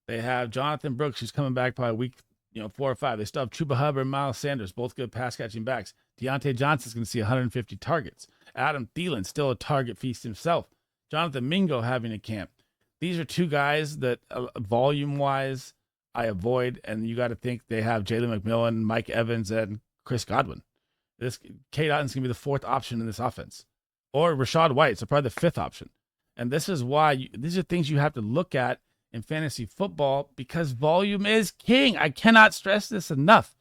They have Jonathan Brooks, who's coming back by week 4 or 5. They still have Chuba Hubbard and Miles Sanders, both good pass-catching backs. Deontay Johnson's going to see 150 targets. Adam Thielen, still a target feast himself. Jonathan Mingo having a camp. These are two guys that, volume-wise, I avoid, and you got to think they have Jalen McMillan, Mike Evans, and Chris Godwin. This Cade Otton's going to be the 4th option in this offense. Or Rashad White, so probably the 5th option. And this is why these are things you have to look at in fantasy football, because volume is king. I cannot stress this enough.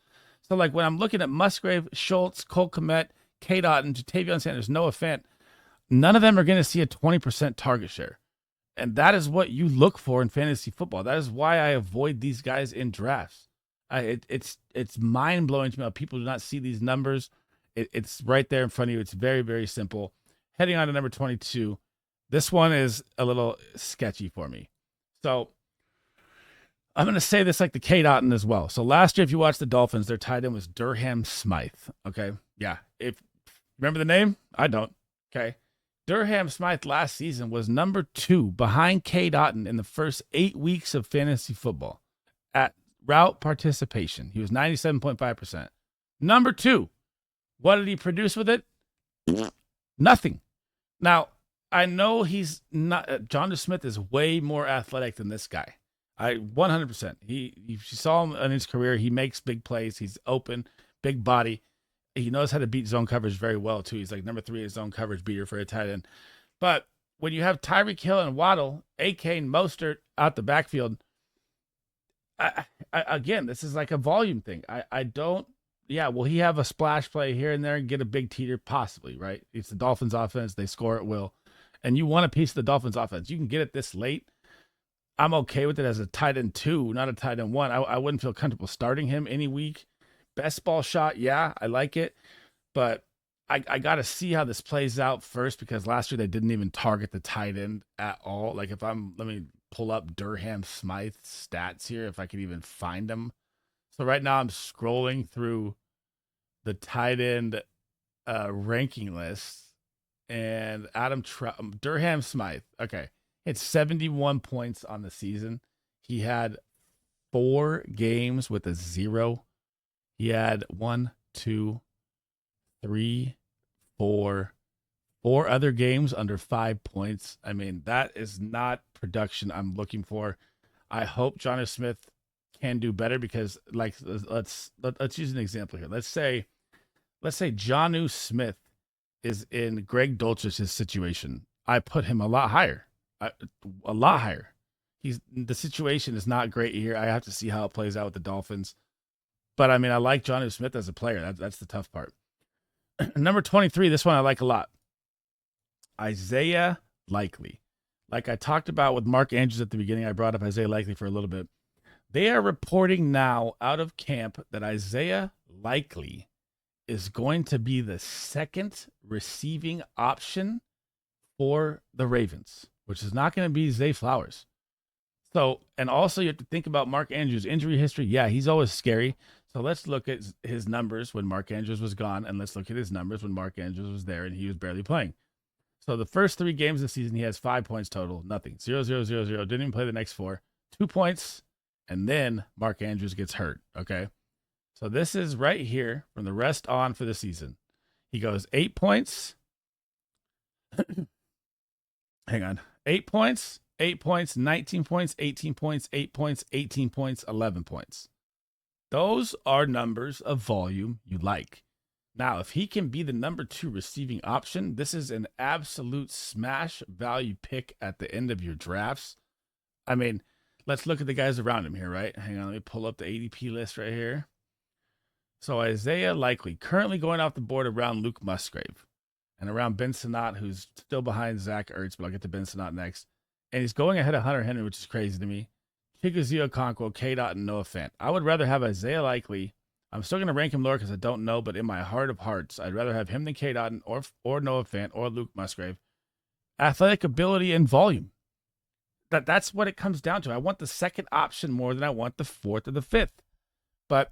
So, like, when I'm looking at Musgrave, Schultz, Cole Kmet, Cade Otton, Jatavion Sanders, Noah Fant, none of them are going to see a 20% target share. And that is what you look for in fantasy football. That is why I avoid these guys in drafts. It's mind-blowing to me how people do not see these numbers. It's right there in front of you. It's very, very simple. Heading on to number 22. This one is a little sketchy for me. So I'm going to say this like the Cade Otton as well. So last year, if you watched the Dolphins, their tight end was Durham Smythe. Okay. Yeah. Remember the name? I don't. Okay. Durham Smythe last season was number 2 behind Cade Otton in the first 8 weeks of fantasy football at route participation. He was 97.5%. Number 2. What did he produce with it? Nothing. Now, I know he's not. Jonnu Smith is way more athletic than this guy. 100%. You saw him in his career. He makes big plays. He's open, big body. He knows how to beat zone coverage very well too. He's like number 3 in zone coverage beater for a tight end. But when you have Tyreek Hill and Waddle, AK and Mostert out the backfield, again, this is like a volume thing. I don't. Yeah, will he have a splash play here and there and get a big teeter? Possibly, right? It's the Dolphins offense. They score at will. And you want a piece of the Dolphins offense. You can get it this late. I'm okay with it as a tight end 2, not a tight end 1. I wouldn't feel comfortable starting him any week. Best ball shot, yeah, I like it. But I got to see how this plays out first, because last year they didn't even target the tight end at all. Like let me pull up Durham Smythe's stats here, if I can even find them. So right now I'm scrolling through the tight end ranking list, and Durham Smythe. Okay. It's 71 points on the season. He had 4 games with a 0. He had 1, 2, 3, 4 other games under 5 points. I mean, that is not production I'm looking for. I hope Jonnu Smith can do better, because like let's use an example here. Let's say Jonnu Smith is in Greg Dulcich's situation. I put him a lot higher. A lot higher. The situation is not great here. I have to see how it plays out with the Dolphins. But I mean, I like Jonnu Smith as a player. That's the tough part. Number 23, this one I like a lot. Isaiah Likely. Like I talked about with Mark Andrews at the beginning, I brought up Isaiah Likely for a little bit. They are reporting now out of camp that Isaiah Likely is going to be the second receiving option for the Ravens, which is not going to be Zay Flowers. So, and also you have to think about Mark Andrews' injury history. Yeah, he's always scary. So let's look at his numbers when Mark Andrews was gone, and let's look at his numbers when Mark Andrews was there and he was barely playing. So the first 3 games of the season, he has 5 points total, nothing, 0, 0, 0, 0. Didn't even play the next 4, 2 points, and then Mark Andrews gets hurt. Okay, so this is right here from the rest on for the season. He goes 8 points. Hang on. 8 points, 8 points, 19 points, 18 points, 8 points, 18 points, 11 points. Those are numbers of volume you like. Now, if he can be the number 2 receiving option, this is an absolute smash value pick at the end of your drafts. I mean, let's look at the guys around him here, right? Hang on, let me pull up the ADP list right here. So Isaiah Likely, currently going off the board around Luke Musgrave and around Ben Sinnott, who's still behind Zach Ertz, but I'll get to Ben Sinnott next. And he's going ahead of Hunter Henry, which is crazy to me. Chigozie Okonkwo, K-Dot, and Noah Fant. I would rather have Isaiah Likely. I'm still going to rank him lower because I don't know, but in my heart of hearts, I'd rather have him than K-Dot or Noah Fant or Luke Musgrave. Athletic ability and volume. That's what it comes down to. I want the second option more than I want the 4th or the 5th. But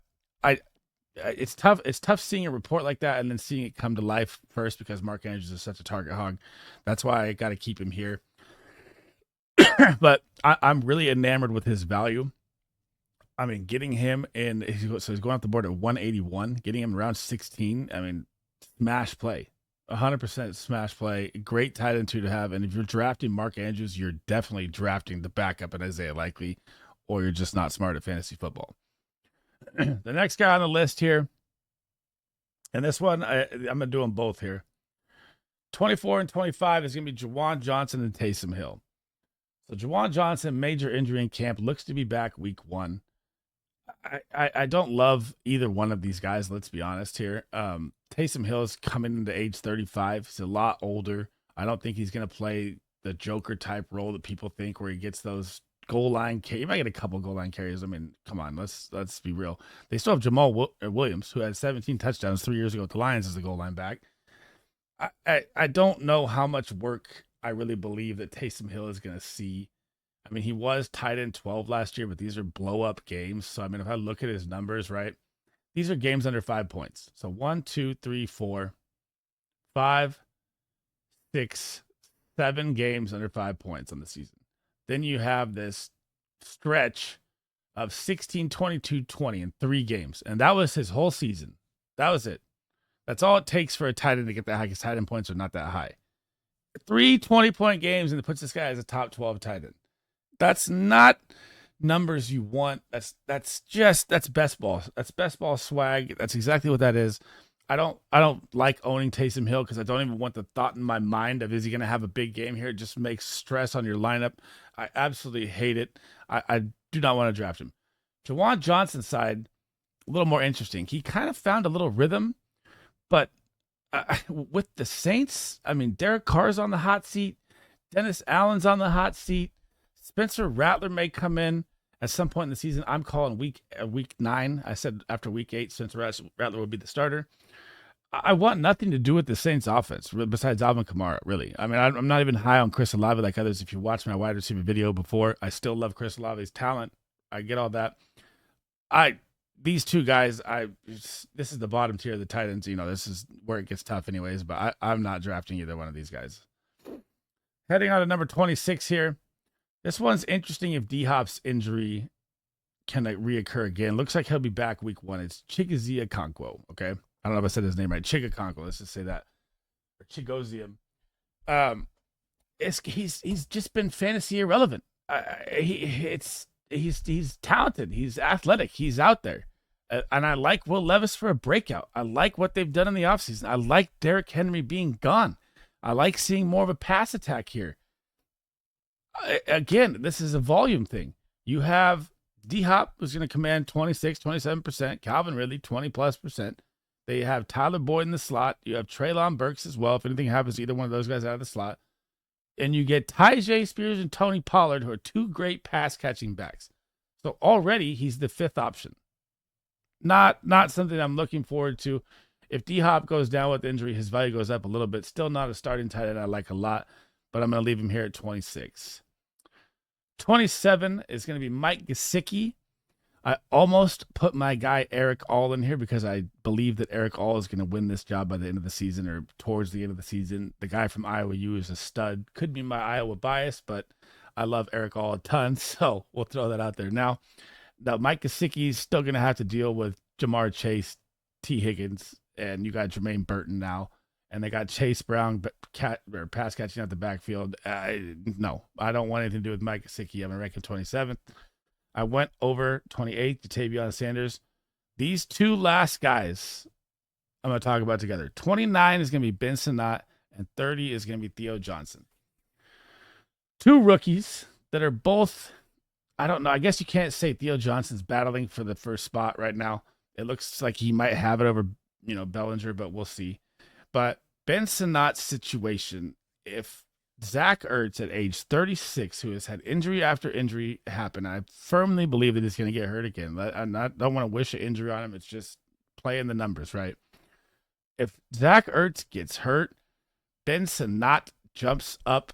it's tough. It's tough seeing a report like that and then seeing it come to life first, because Mark Andrews is such a target hog. That's why I got to keep him here. But I'm really enamored with his value. I mean, getting him in, so he's going off the board at 181, getting him around 16. I mean, smash play, 100% smash play. Great tight end 2 to have. And if you're drafting Mark Andrews, you're definitely drafting the backup in Isaiah Likely, or you're just not smart at fantasy football. The next guy on the list here, and this one, I'm going to do them both here. 24 and 25 is going to be Juwan Johnson and Taysom Hill. So Juwan Johnson, major injury in camp, looks to be back week 1. I don't love either one of these guys, let's be honest here. Taysom Hill is coming into age 35. He's a lot older. I don't think he's going to play the Joker type role that people think, where he gets those goal line carries. He might get a couple goal line carries. I mean, come on, let's be real. They still have Jamal Williams, who had 17 touchdowns 3 years ago with the Lions as the goal line back. I don't know how much work I really believe that Taysom Hill is going to see. I mean, he was tight end 12 last year, but these are blow-up games. So, I mean, if I look at his numbers, right, these are games under 5 points. So 1, 2, 3, 4, 5, 6, 7 games under 5 points on the season. Then you have this stretch of 16, 22, 20 in 3 games. And that was his whole season. That was it. That's all it takes for a tight end to get that high, because tight end points are not that high. 3 20-point games and it puts this guy as a top 12 tight end. That's not numbers you want. That's best ball. That's best ball swag. That's exactly what that is. I don't like owning Taysom Hill because I don't even want the thought in my mind of is he going to have a big game here. It just makes stress on your lineup. I absolutely hate it. I do not want to draft him. Jawan Johnson's side, a little more interesting. He kind of found a little rhythm, but with the Saints, I mean, Derek Carr's on the hot seat. Dennis Allen's on the hot seat. Spencer Rattler may come in at some point in the season. I'm calling week 9. I said after week 8, Spencer Rattler would be the starter. I want nothing to do with the Saints offense besides Alvin Kamara, really. I mean, I'm not even high on Chris Olave like others. If you watched my wide receiver video before, I still love Chris Olave's talent. I get all that. These two guys, this is the bottom tier of the tight ends. You know, this is where it gets tough anyways, but I'm not drafting either one of these guys. Heading on to number 26 here. This one's interesting if D-Hop's injury can reoccur again. Looks like he'll be back week 1. It's Chigoziem Okonkwo, okay? I don't know if I said his name right. Chigakonkwo, let's just say that. Or Chigoziem. He's just been fantasy irrelevant. He's talented. He's athletic. He's out there. And I like Will Levis for a breakout. I like what they've done in the offseason. I like Derrick Henry being gone. I like seeing more of a pass attack here. Again, this is a volume thing. You have D-Hop, who's going to command 26, 27%. Calvin Ridley, 20+%. They have Tyler Boyd in the slot. You have Treylon Burks as well. If anything happens to either one of those guys out of the slot. And you get Tyjae Spears and Tony Pollard, who are 2 great pass-catching backs. So already he's the 5th option. Not something I'm looking forward to. If D-Hop goes down with injury, his value goes up a little bit. Still not a starting tight end I like a lot, but I'm going to leave him here at 26. 27 is going to be Mike Gesicki. I almost put my guy Eric All in here because I believe that Eric All is going to win this job by the end of the season or towards the end of the season. The guy from Iowa U is a stud. Could be my Iowa bias, but I love Eric All a ton, so we'll throw that out there. Now Mike Gesicki is still going to have to deal with Jamar Chase, T. Higgins, and you got Jermaine Burton now, and they got Chase Brown pass catching out the backfield. No, I don't want anything to do with Mike Gesicki. I'm going to rank him 27th. I went over 28 to Tavion Sanders. These two last guys I'm going to talk about together. 29 is going to be Ben Sinnott, and 30 is going to be Theo Johnson. 2 rookies that are both, I don't know, I guess you can't say Theo Johnson's battling for the first spot right now. It looks like he might have it over, Bellinger, but we'll see. But Ben Sinnott's situation, if Zach Ertz at age 36, who has had injury after injury happen, I firmly believe that he's going to get hurt again. I don't want to wish an injury on him. It's just playing the numbers, right? If Zach Ertz gets hurt, Ben Sinnott jumps up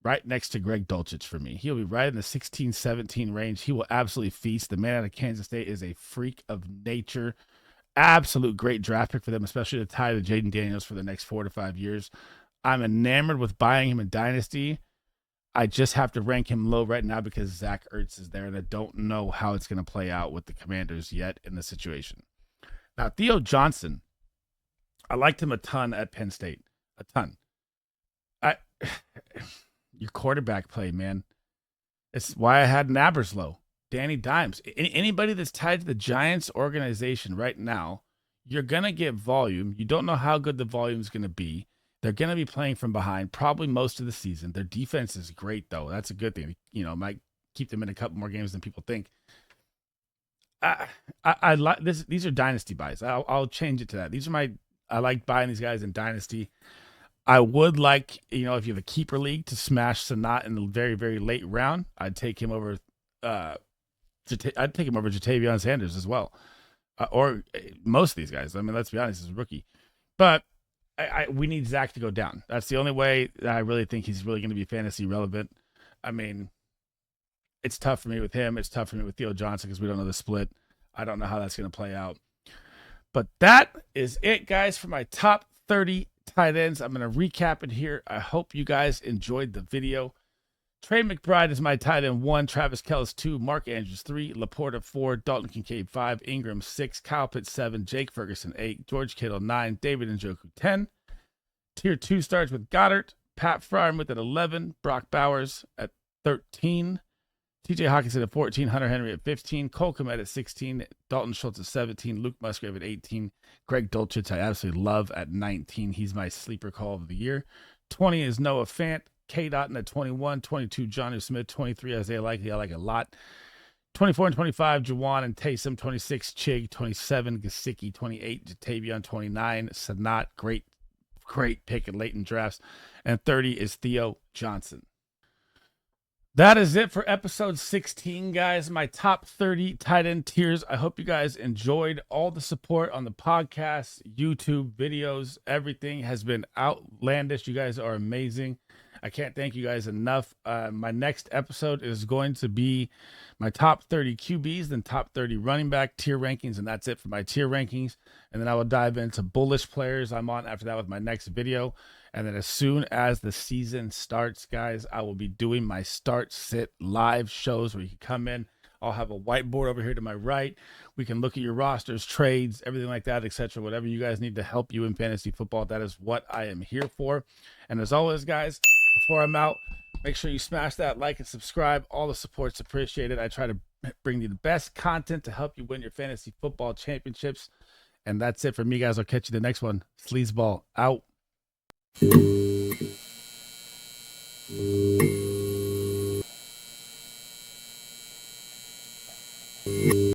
right next to Greg Dulcich for me. He'll be right in the 16-17 range. He will absolutely feast. The man out of Kansas State is a freak of nature. Absolute great draft pick for them, especially to tie to Jaden Daniels for the next 4 to 5 years. I'm enamored with buying him in Dynasty. I just have to rank him low right now because Zach Ertz is there, and I don't know how it's going to play out with the Commanders yet in the situation. Now, Theo Johnson, I liked him a ton at Penn State. A ton. Your quarterback play, man. It's why I had Naberslow, Danny Dimes. Anybody that's tied to the Giants organization right now, you're going to get volume. You don't know how good the volume is going to be. They're going to be playing from behind probably most of the season. Their defense is great, though. That's a good thing. Might keep them in a couple more games than people think. I like this. These are dynasty buys. I'll change it to that. I like buying these guys in dynasty. I would like, if you have a keeper league, to smash Sinnott in the very, very late round. I'd take him over. I'd take him over Jatavion Sanders as well, or most of these guys. I mean, let's be honest, he's a rookie, but we need Zach to go down. That's the only way that I really think he's really going to be fantasy relevant. I mean, it's tough for me with him. It's tough for me with Theo Johnson because we don't know the split. I don't know how that's going to play out. But that is it, guys, for my top 30 tight ends. I'm going to recap it here. I hope you guys enjoyed the video. Trey McBride is my tight end 1, Travis Kelce 2, Mark Andrews 3, Laporta 4, Dalton Kincaid 5, Ingram 6, Kyle Pitts 7, Jake Ferguson 8, George Kittle 9, David Njoku 10. Tier 2 starts with Goddard, Pat Fryermuth at 11, Brock Bowers at 13, TJ Hawkinson at 14, Hunter Henry at 15, Cole Kmet at 16, Dalton Schultz at 17, Luke Musgrave at 18, Greg Dulcich I absolutely love at 19. He's my sleeper call of the year. 20 is Noah Fant, K. Dotton at 21, 22 Jonnu Smith, 23 Isaiah Likely, I like a lot. 24 and 25, Jawan and Taysom, 26 Chig, 27 Gesicki, 28 Jatavion, 29 Sanat, great pick in late in drafts, and 30 is Theo Johnson. That is it for episode 16, guys. My top 30 tight end tiers. I hope you guys enjoyed all the support on the podcast, YouTube, videos. Everything has been outlandish. You guys are amazing. I can't thank you guys enough. My next episode is going to be my top 30 QBs, then top 30 running back tier rankings, and that's it for my tier rankings. And then I will dive into bullish players I'm on after that with my next video. And then as soon as the season starts, guys, I will be doing my start sit live shows where you can come in. I'll have a whiteboard over here to my right. We can look at your rosters, trades, everything like that, etc. Whatever you guys need to help you in fantasy football, that is what I am here for. And as always, guys, before I'm out, make sure you smash that like and subscribe. All the support's appreciated. I try to bring you the best content to help you win your fantasy football championships. And that's it for me, guys. I'll catch you the next one. SleezBall out.